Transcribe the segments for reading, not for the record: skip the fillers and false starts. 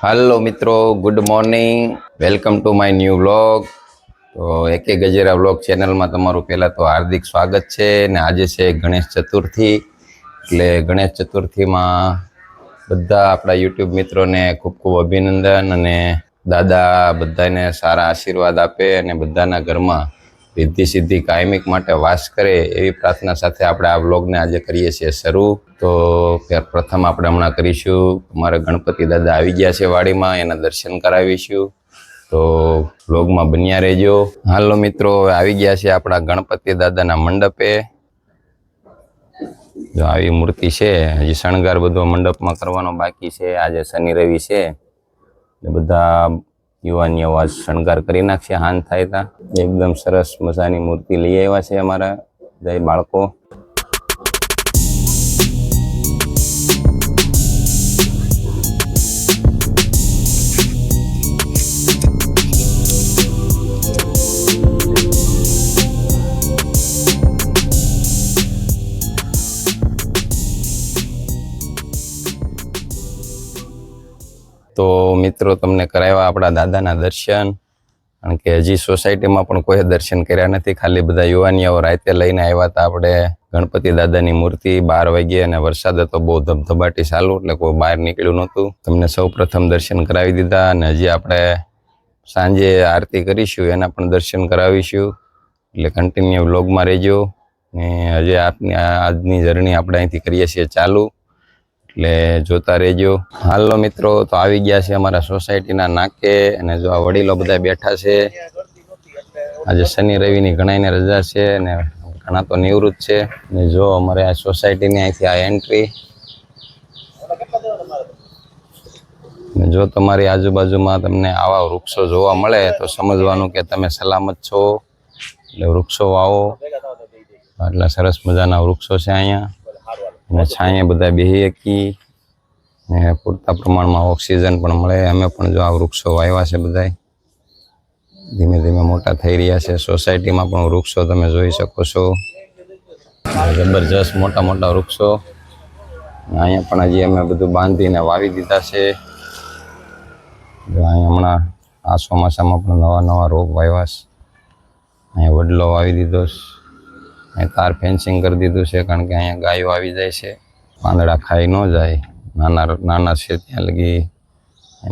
Hello मित्रों, good morning. Welcome to my new vlog. तो एक गजेरा व्लॉग चेनल में तमारू पहला तो हार्दिक स्वागत है। ने आज है गणेश चतुर्थी, એટલે ગણેશ ચતુર્થીમાં બધા આપણા યુટ્યુબ મિત્રોને ખૂબ ખૂબ અભિનંદન અને દાદા બધાને સારા આશીર્વાદ આપે અને બધાના ઘરમાં रिद्धि सिद्धि कायमिक माटे वास करे एवी प्रार्थना साथे आपणे आ व्लॉगने आज करीए छीए शरू। तो प्रथम आपणे हमणां करीशुं अमारा गणपति दादा आवी गया छे वाडीमां, एना दर्शन करावीशुं। तो व्लॉगमां बन्या रहेजो। हालो मित्रों, आवी गया छे आपणा गणपति दादाना मंडपे। जो आवी मूर्ति छे, हजी शणगार बधो मंडपमां करवानो बाकी छे। आज शनि रवि छे, बधा युवानीओ आज शणगार करी नाखशे। हान थाय ता एकदम सरस मजानी मूर्ति लई आव्या छे अमारा जय बाळको। तो मित्रों, तमने कराव्या आपणा दादाना दर्शन, कारण के हजी सोसायटीमां पण कोई दर्शन कर्या नथी। खाली बधा युवानीओ राते लईने आव्या हता आपणे गणपति दादानी मूर्ति। 12 वागे अने वरसाद हतो बहु धबधबाटी चालू, એટલે કોઈ બહાર નીકળ્યું નહોતું। તમને સૌ પ્રથમ દર્શન કરાવી દીધા અને હજી આપણે સાંજે આરતી કરીશું, એના પણ દર્શન કરાવીશું। એટલે કન્ટિન્યુ વ્લોગમાં રહેજો ને હજી આપની આજની જર્ની આપણે અહીંથી કરીએ છીએ ચાલુ, એટલે જોતા રહેજો। હાલો મિત્રો, તો આવી ગયા છે અમારા સોસાયટીના નાકે અને જો આ વડીલો બધા બેઠા છે। આજે શનિ રવિની ઘણાઈને રજા છે અને ઘણા તો નિવૃત્ત છે। ને જો અમારે આ સોસાયટીની અહીંથી આ એન્ટ્રી, ને જો તમારી આજુબાજુમાં તમને આવા વૃક્ષો જોવા મળે તો સમજવાનું કે તમે સલામત છો, એટલે વૃક્ષો વાવો। આટલા સરસ મજાના વૃક્ષો છે અહીંયા અને છાંયે બધા બેહી શકી ને પૂરતા પ્રમાણમાં ઓક્સિજન પણ મળે। અમે પણ જો આ વૃક્ષો વાવ્યા છે, બધા ધીમે ધીમે મોટા થઈ રહ્યા છે। સોસાયટીમાં પણ વૃક્ષો તમે જોઈ શકો છો, જબરજસ્ત મોટા મોટા વૃક્ષો। અહીંયા પણ હજી અમે બધું બાંધીને વાવી દીધા છે। અહીંયા હમણાં આ ચોમાસામાં પણ નવા નવા રોપ વાવ્યા છે। અહીંયા વડલો વાવી દીધો છે, तार फेंसिंग कर दीधुं छे, कारण के अहींया गायो आवी जाय छे, પાંદડા खाई न जाय। नाना नाना छे त्यां लगी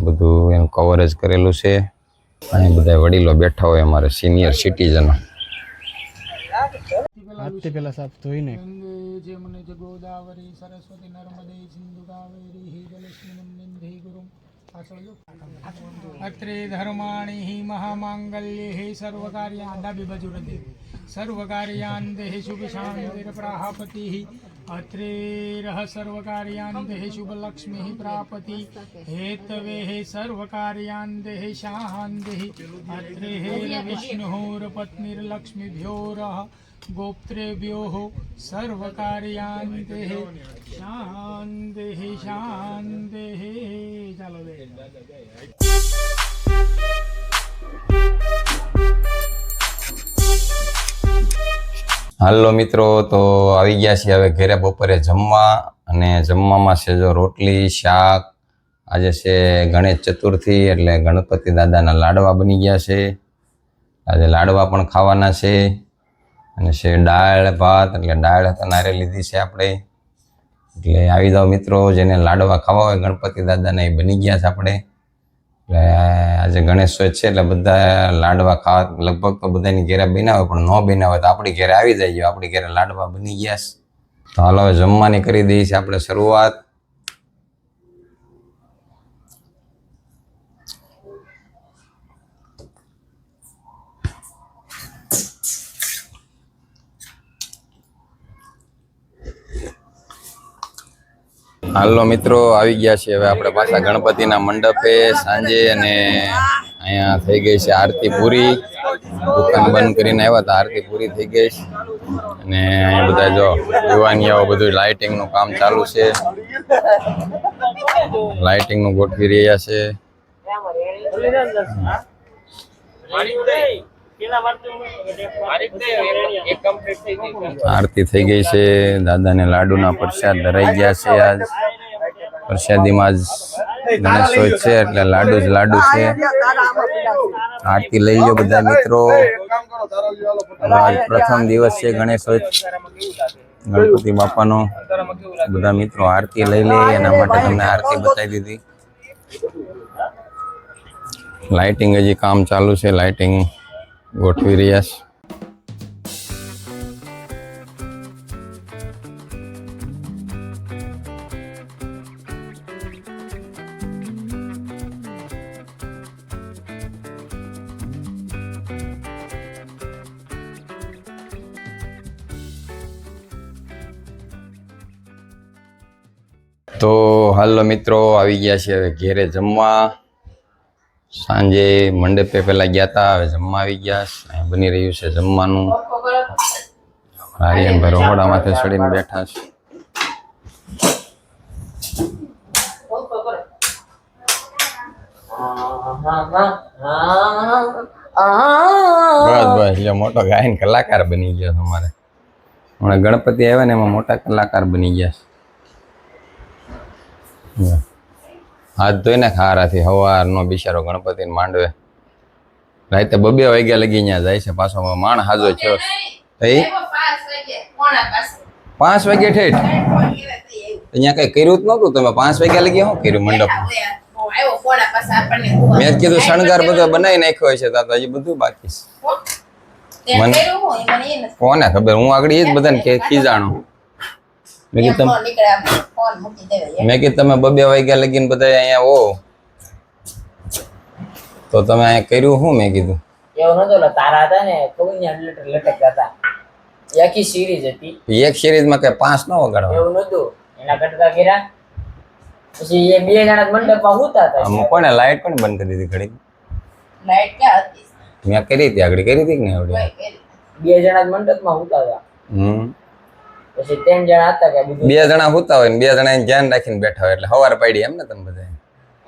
बधुं एनुं कवरेज करेलुं छे। अहीं बधा वडीलो बेठा होय, अमारे सीनियर सिटीजनो। हाथी पेला साफ धोईने जे मने गोदावरी सरस्वती नर्मदे सिंधु कावेरी हे जलस्मिन्नन्धे गुरुं अत्रे धर्माणि हि महामांगल्ये हे सर्वकार्यान् डाबी बाजू रदे सर्वकार्यान् देहि शुभशान्तिर्प्राप्तिः अत्रे रह सर्वकार्यान् देहि शुभलक्ष्मीः प्राप्ति हेतवे हे सर्वकार्यान् देहि शान्तिः अत्रे हे विष्णुर्पत्नीर्लक्ष्मीभ्यो रह गोप्त्रेभ्यो सर्वकार्यान् देहि शान्तिः शान्तिः। चलो दे હાલો મિત્રો, તો આવી ગયા છીએ હવે ઘરે બપોરે જમવા અને જમવામાં છે જો રોટલી શાક। આજે છે ગણેશ ચતુર્થી એટલે ગણપતિ દાદાના લાડવા બની ગયા છે। આજે લાડવા પણ ખાવાના છે અને છે દાળ ભાત, એટલે દાળ તનારે લીધી છે આપણે। એટલે આવી જાઓ મિત્રો, જેને લાડવા ખાવા હોય ગણપતિ દાદાના એ બની ગયા છે આપણે। એટલે આજે ગણેશોત્સવ છે એટલે બધા લાડવા ખાવા લગભગ તો બધાની ઘરે બન્યા હોય, પણ ન બન્યા હોય તો આપણી ઘરે આવી જાય। આપણી ઘરે લાડવા બની ગયા છે, તો હાલો હવે જમવાની કરી દઈએ છીએ આપણે શરૂઆત। હાલો મિત્રો, આવી ગયા છે હવે આપણે પાછા ગણપતિના મંડપે સાંજે અને અહીંયા થઈ ગઈ છે આરતી પૂરી। દુકાન બંધ કરીને આવ્યા હતા, આરતી પૂરી થઈ ગઈ છે અને અહીંયા બધા જો યુવાનીઓ બધું લાઇટિંગનું કામ ચાલુ છે, લાઇટિંગનું ગોઠવી રહ્યા છે। आरती थी गई है। दादा ने लाडू ना प्रसाद धराई गया है। आज પ્રસાદીમાં જ ગણેશ હોય છે એટલે લાડુ જ લાડુ છે. આરતી લઈ લો બધા મિત્રો. હવે આજ પ્રથમ દિવસ છે ગણેશ હોય ગણપતિ બાપાનો. બધા મિત્રો આરતી લઈ લે એના માટે તમને આરતી બતાવી દીધી. લાઇટિંગ હજી કામ ચાલુ છે, લાઇટિંગ ગોઠવી રહ્યા છે. તો હાલો મિત્રો આવી ગયા છે હવે ઘેરે જમવા. સાંજે મંડપે પહેલા ગયા હતા, હવે જમવા આવી ગયા. અહીં બની રહ્યું છે જમવાનું. આર્યનભાઈ રહોડા માથે ચડીને બેઠા છે. બસ બસ એટલે મોટો ગાયન કલાકાર બની ગયો તમારે. હમણાં ગણપતિ આવ્યા ને એમાં મોટા કલાકાર બની ગયા છે. હાથ ધોઈને ખારાથી સવારનો બિચારો ગણપતિને માંડવે રાતે 2 વાગ્યા લગી ત્યાં જાય છે. પાછો માણ હાજો થયો. 5 વાગે ઠેઠ અહીંયા કઈ કર્યું જ નહોતું. તમે 5 વાગ્યા લગી શું કર્યું મંડપ? મેં કીધું શણગાર બધો બનાવી નાખ્યો છે, તો હજી બધું બાકી છે. મને કોને ખબર, હું આગળ એ જ બધાને ખીજાણું. મેં કીધું તમે 2 વાગ્યા લગીને બધા અહીંયા હો તો તમે અહીંયા કર્યું શું? મેં કીધું એવું નતો, તારા હતા ને લટકતા હતા. આખી સિરીઝ હતી. એક સિરીઝમાં કઈ 5 ન વગાડવા એવું નતું, એના કરતા કર્યા. પછી એ 2 જણા મંડપમાં હુતા હતા. કોને લાઈટ પણ બંધ કરી દીધી ઘડી? લાઈટ ક્યાં હતી? મેં કરી હતી આગળ, કરી હતી કે નહીં આવડી? 2 જણા મંડપમાં હુતા હતા. પછી 3 જણા હતા કે 2 જણા હુતા હોય ને 2 જણા ધ્યાન રાખીને બેઠા હોય એટલે સવાર પડી એમ ને તમે બધા.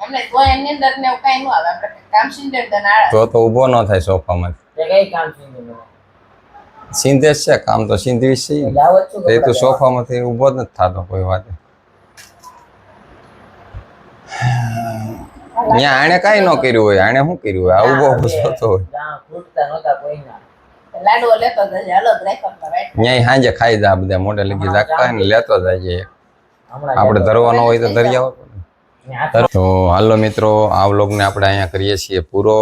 અમને તો એની અંદર ને કઈ ન આવે, આપણે કામ સિંદર તો ઊભો ન થાય સોફામાં. તે કઈ કામ સિંધુ સિંધેશ છે કામ તો સિંધવીશ છે. લાવત છું એ તો સોફામાંથી ઊભો જ નથી થતો કોઈ વાત. અહીંયા આણે કાંઈ ન કર્યું હોય, આણે શું કર્યું હોય? આ ઊભો થતો હોય. ફૂટતા નહોતા કોઈના. લાડવો લેતો જજે, હાલો જ રાખ્યો તો રાઈટ. અહીંયા સાંજે ખાઈ જા બધા મોઢે લગી રાખતા ને લેતો જાય. આપણે ધરવાનો હોય તો ધરી આવો. તો હાલો મિત્રો, આ વ્લોગને આપણે અહીંયા કરીએ છીએ પૂરો.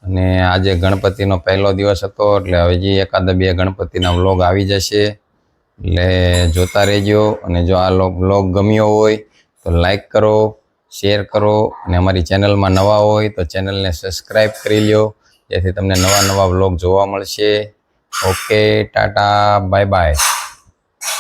અને આજે ગણપતિનો પહેલો દિવસ હતો એટલે હજી 1-2 ગણપતિના વ્લોગ આવી જશે, એટલે જોતા રહેજો. અને જો આ વ્લોગ ગમ્યો હોય તો લાઈક કરો, શેર કરો, અને અમારી ચેનલમાં નવા હોય તો ચેનલને સબસ્ક્રાઈબ કરી લ્યો, જેથી તમને નવા વ્લોગ જોવા મળશે. Okay, Tata, bye bye.